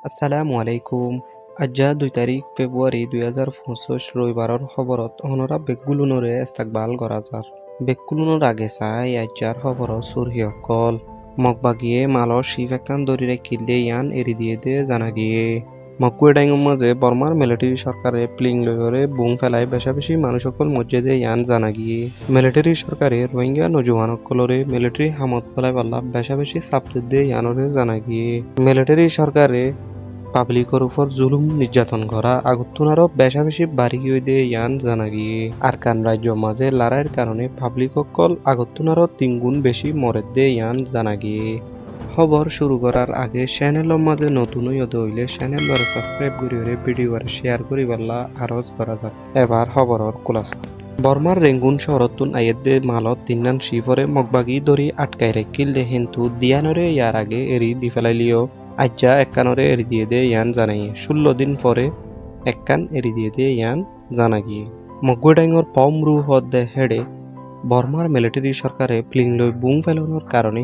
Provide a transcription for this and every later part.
আসসালামু আলাইকুম। আজ্জা 2 তারিখ ফেব্রুয়ারি 2025 রবিবারের খবরত অহনরা বেগগুলোনরে ইস্তেকবাল করা যার। বেগগুলোনোর আগে চাই আজ্জার খবর সুরহিয়কল মগবাগিয়ে মালর শিফ একান দরিরে কিলদে ইয়ান এরি দিয়ে দে জানা গিয়ে মকুয়ে ডাইঙের মাঝে বর্মার মিলিটারি সরকারে প্লিং লয়রে বুং ফেলায় বেশা বেশি মানুষ সকল মসজিদে ইয়ান জানা গিয়ে মিলিটারি সরকারে রোহিঙ্গা নজওয়ানকলরে মিলিটারি হামত ফেলায় পাল্লা বেশা বেশি সাপতে ইয়ানরে জানা গিয়ে মিলিটারি সরকারে পাবলিকর উপর জুলুম নির্যাতন করা আগতুনারও বেশা বেশি বাড়ি গিয়ে ইয়ান জানা গিয়ে আরকান রাজ্য মাঝে লড়াইয়ের কারণে পাবলিক অকল আগতুনারও 3 গুণ বেশি মরে দে ইয়ান জানা গিয়ে খবর শুরু করার আগে চ্যানেলের মাঝে নতুন হইলে চ্যানেল সাবস্ক্রাইব করিয়ে ভিডিও শেয়ার করি পাল্লা আরজ করা যায়। এবার খবরের কুলাসা বর্মার রেঙ্গুন শহরতুন আয়েদে মালত 3 শিফরে মগবাগি ধরি আটকাই রেখিল দে কিন্তু দিয়ানরে ইয়ার আগে এরি দি ফেলাইলিও আজ্জা এককানরে এরি দিয়ে দে ইয়ান জানাই 16 দিন পরে এককান এরি দিয়ে দে ইয়ান জানা গিয়ে মগুডাঙ্গর পমরু হদ্দে হেডে বর্মার মিলিটারি সরকারে প্লিংলই বুং ফেলানোর কারণে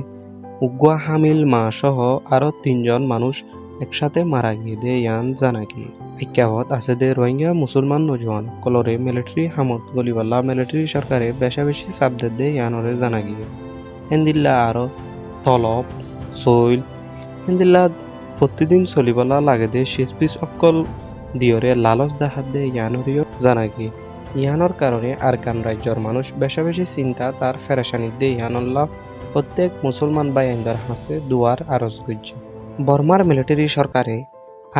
উগুয়া হামিল মা সহ আরো 3 জন মানুষ একসাথে মারা গিয়ে দে ইয়ান জানা গিয়ে ইকাওয়াত আছে দে রোহিঙ্গা মুসলমান নজওয়ান কলরে মিলিটারি হামত গলিবাল্লা মিলিটারি সরকারে বেশা বেশি সাবদে দে ইয়ানরে জানা গিয়ে হেন্দিল্লা আরো তলব সইল হেন্দিল্লা প্রতিদিন চলিবলা লাগে দে শিসপিস অকল দিয়রে লালচ দেখাত দে ইয়ানরিও জানা গিয়ে ইয়ানোর কারণে আরকান রাজ্যর মানুষ বেশা বেশি চিন্তা তার ফেরেশানি দে ইয়ানল্লাহ প্রত্যেক মুসলমান ভাই আইন্দার হাসে দুয়ার আরজ গুজ্জে বর্মার মিলিটারি সরকারে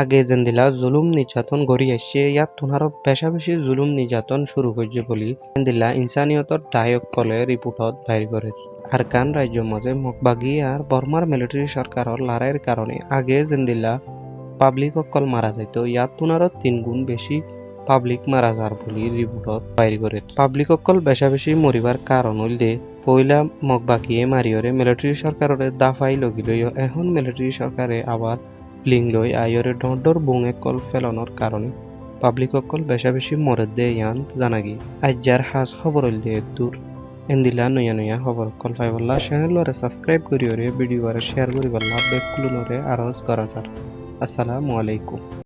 আগে জেন্দিলা জুলুম নির্যাতন গড়ি আসছে ইয়াত তুনারও বেশা বেশি জুলুম নির্যাতন শুরু করছে বলি জেন্দিলা ইনসানিয়তর দায়ক কলে রিপোর্টত বাইর করে আরকান রাজ্য মাঝে মগবাগি আর বর্মার মিলিটারি সরকারের লড়াইয়ের কারণে আগে জেন্দিলা পাবলিক অকল মারা যাইত ইয়াত তুনারও 3 গুণ বেশি পাবলিক মারা যার বলি রিপোর্টত বাইর করে পাবলিক অকল বেশা বেশি মরিবার কারণ হইল যে পয়লা মগবাগিয়ে মারিয়রে মিলিটারি সরকারে দাফাই লগিলইও এখন মিলিটারি সরকারে আবার প্লিং লই আইয়রে ডর বুঙে কল ফেলানোর কারণে পাবলিক অকল বেশা বেশি মরে দে ইয়ান জানাগি আজ্জার হাজ খবর হইল দে দূর এন্দিলা নয়া খবর কল পাইবল্লা চ্যানেলরে সাবস্ক্রাইব করিয়রে ভিডিওরে শেয়ার করিবল্লা বেকুলনরে আরজ করা যার। আসসালামু আলাইকুম।